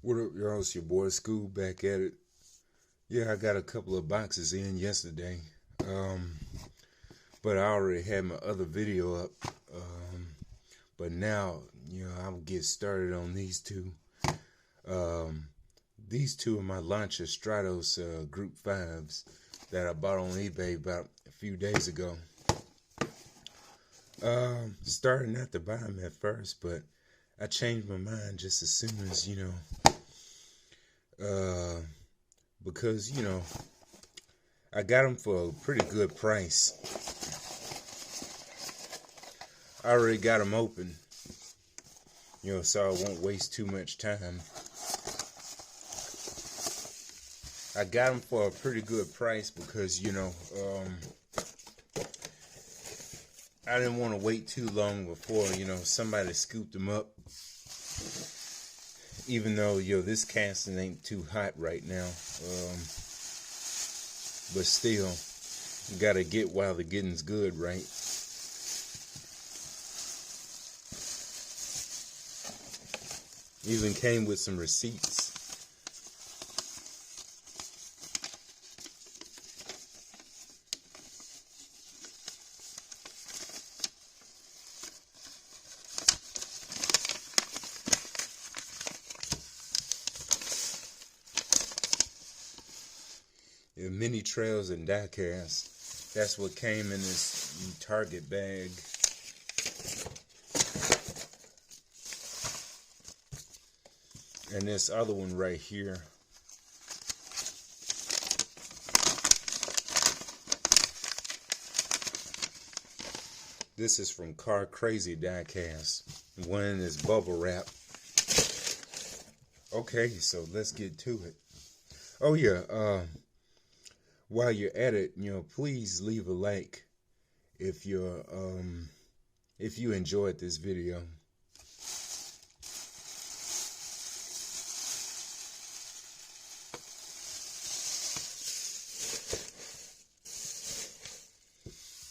What up, y'all? It's your boy School back at it. Yeah, I got a couple of boxes in yesterday. Um, but I already had my other video up. But now, I'll get started on these two. Um, these two are my Lancia Stratos Group 5s that I bought on eBay about a few days ago. Started not to buy them at first, but I changed my mind just as soon as, because, I got them for a pretty good price. I already got them open, so I won't waste too much time. I got them for a pretty good price because, I didn't want to wait too long before, somebody scooped them up. Even though, this casting ain't too hot right now. But still, you gotta get while the getting's good, right? Even came with some receipts. Mini trails and die casts. That's what came in this Target bag. And this other one right here. This is from Car Crazy Die Cast. One is bubble wrap. Okay, so let's get to it. Oh yeah, while you're at it, please leave a like if you enjoyed this video.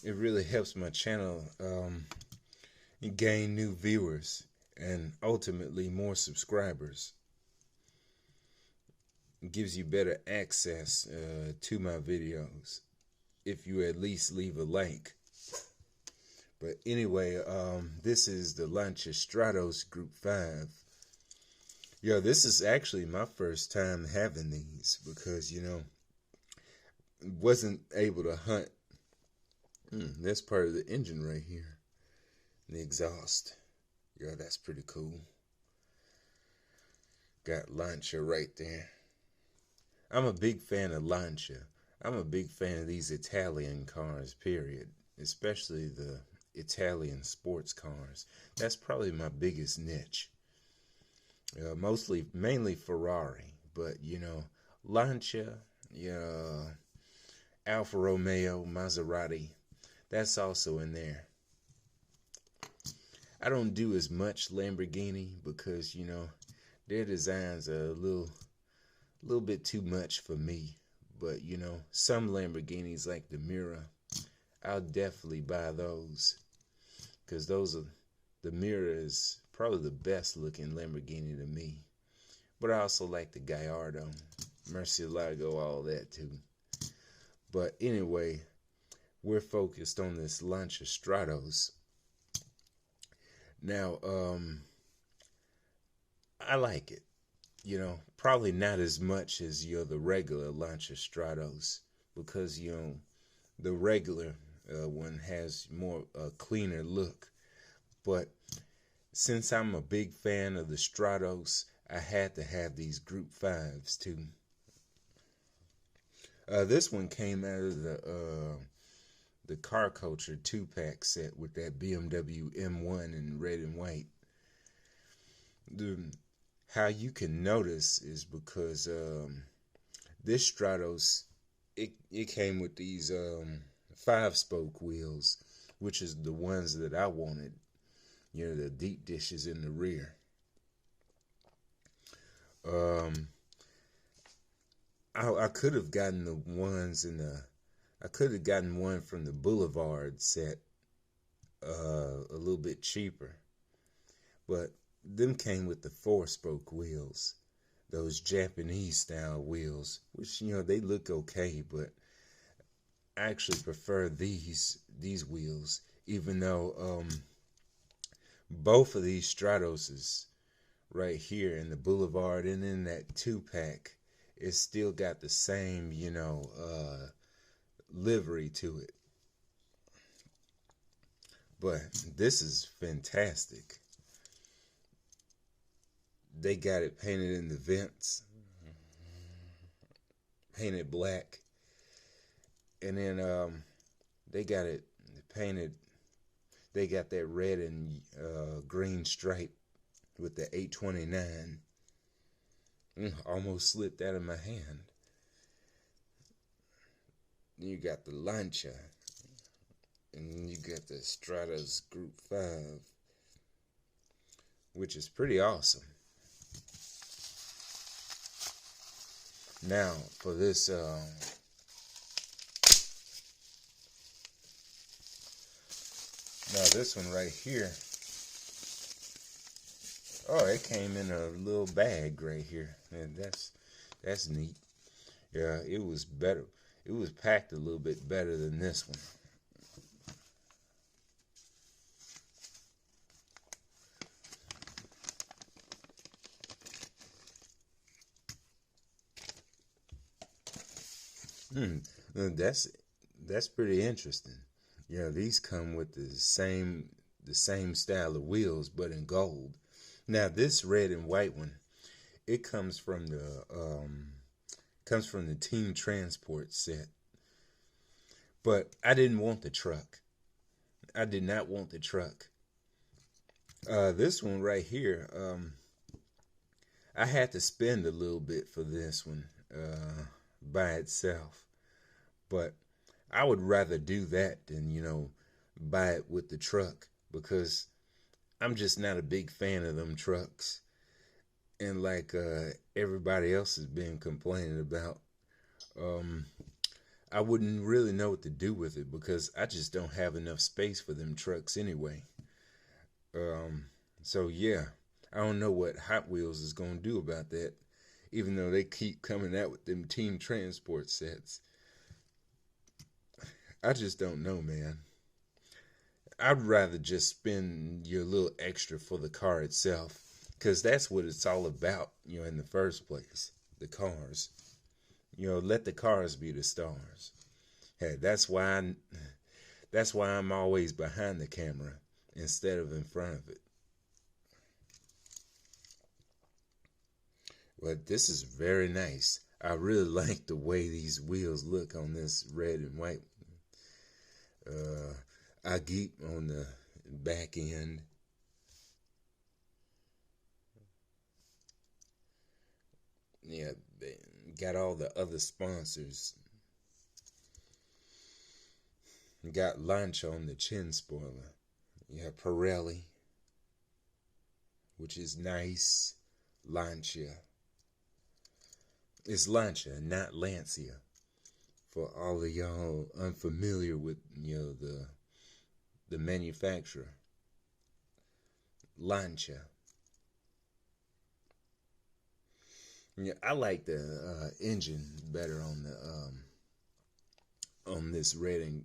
It really helps my channel gain new viewers and ultimately more subscribers. Gives you better access to my videos if you at least leave a like. But anyway, this is the Lancia Stratos Group 5. This is actually my first time having these because, wasn't able to hunt. That's part of the engine right here. The exhaust. That's pretty cool. Got Lancia right there. I'm a big fan of Lancia. I'm a big fan of these Italian cars, period. Especially the Italian sports cars. That's probably my biggest niche. Mainly Ferrari. But, Lancia, Alfa Romeo, Maserati. That's also in there. I don't do as much Lamborghini because, their designs are a little bit too much for me. But some Lamborghinis like the Mira, I'll definitely buy those because the Mira is probably the best looking Lamborghini to me. But I also like the Gallardo, Murcielago, all that too. But anyway, we're focused on this Lancia Stratos. Now, I like it. Probably not as much as, the regular Lancia Stratos because, the regular one has more cleaner look. But since I'm a big fan of the Stratos, I had to have these Group 5s too. This one came out of the Car Culture 2-pack set with that BMW M1 in red and white. How you can notice is because this Stratos, it came with these 5-spoke wheels, which is the ones that I wanted. The deep dishes in the rear. I could have gotten the ones I could have gotten one from the Boulevard set a little bit cheaper. But them came with the 4-spoke wheels. those Japanese style wheels, which they look okay, but I actually prefer these wheels, even though both of these Stratoses right here in the Boulevard and in that 2-pack, it's still got the same, livery to it. But this is fantastic. They got it painted in the vents, painted black, and then they got it painted. They got that red and green stripe with the 829. Almost slipped out of my hand. You got the Lancia, and you got the Stratos Group 5, which is pretty awesome. Now for this this one right here. Oh, it came in a little bag right here, and that's neat. Yeah, it was better. It was packed a little bit better than this one. That's pretty interesting. Yeah, these come with the same style of wheels, but in gold. Now this red and white one, it comes from the Team Transport set. But I didn't want the truck. I did not want the truck. This one right here, I had to spend a little bit for this one by itself. But I would rather do that than, buy it with the truck, because I'm just not a big fan of them trucks. And like everybody else has been complaining about, I wouldn't really know what to do with it, because I just don't have enough space for them trucks anyway. So yeah, I don't know what Hot Wheels is going to do about that, even though they keep coming out with them Team Transport sets. I just don't know, man. I'd rather just spend your little extra for the car itself, because that's what it's all about, in the first place. The cars. Let the cars be the stars. Hey, that's why I'm always behind the camera instead of in front of it. But this is very nice. I really like the way these wheels look on this red and white. I geek on the back end. Yeah, they got all the other sponsors. Got Lancia on the chin spoiler. You have Pirelli, which is nice. Lancia. It's Lancia, not Lancia. For all of y'all unfamiliar with the manufacturer. Lancia. Yeah, I like the engine better on this red,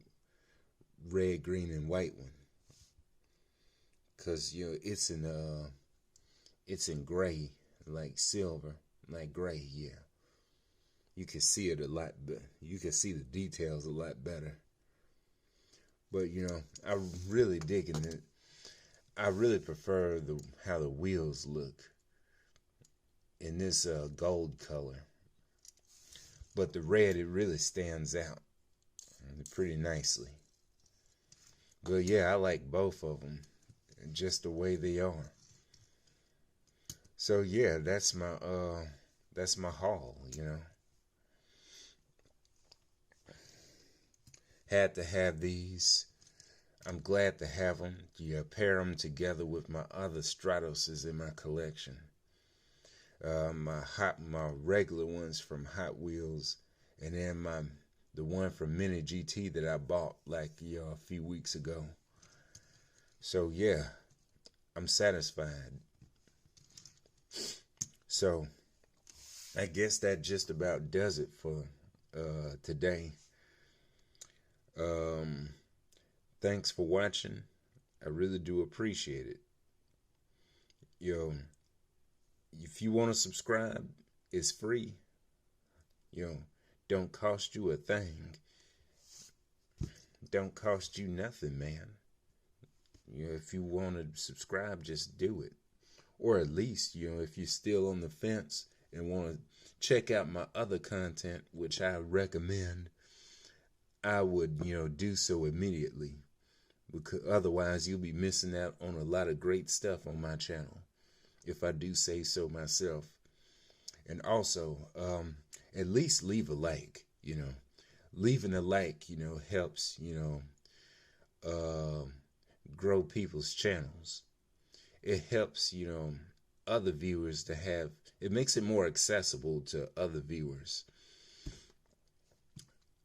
green, and white one, cause it's in gray, like silver, like gray. Yeah, you can see it a lot better. You can see the details a lot better. But I'm really digging it. I really prefer how the wheels look in this gold color. But the red, it really stands out pretty nicely. But yeah, I like both of them just the way they are. So yeah, that's my haul, Had to have these. I'm glad to have them. You pair them together with my other Stratoses in my collection. My regular ones from Hot Wheels, and then the one from Mini GT that I bought like a few weeks ago. So yeah, I'm satisfied. So I guess that just about does it for today. Um, Thanks for watching. I really do appreciate it. Yo, if you want to subscribe, it's free. Yo, don't cost you a thing. Don't cost you nothing, man. If you want to subscribe, just do it. Or at least, if you're still on the fence and want to check out my other content, which I recommend, I would, do so immediately. Because otherwise, you'll be missing out on a lot of great stuff on my channel, if I do say so myself. And also, at least leave a like. Leaving a like, helps, uh, grow people's channels. It helps, other viewers to have, it makes it more accessible to other viewers.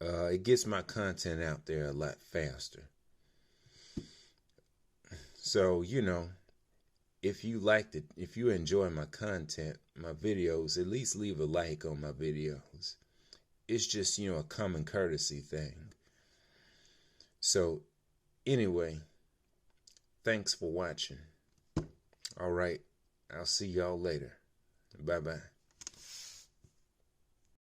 It gets my content out there a lot faster. So, if you liked it, if you enjoy my content, my videos, at least leave a like on my videos. It's just, a common courtesy thing. So, anyway, thanks for watching. All right, I'll see y'all later. Bye-bye.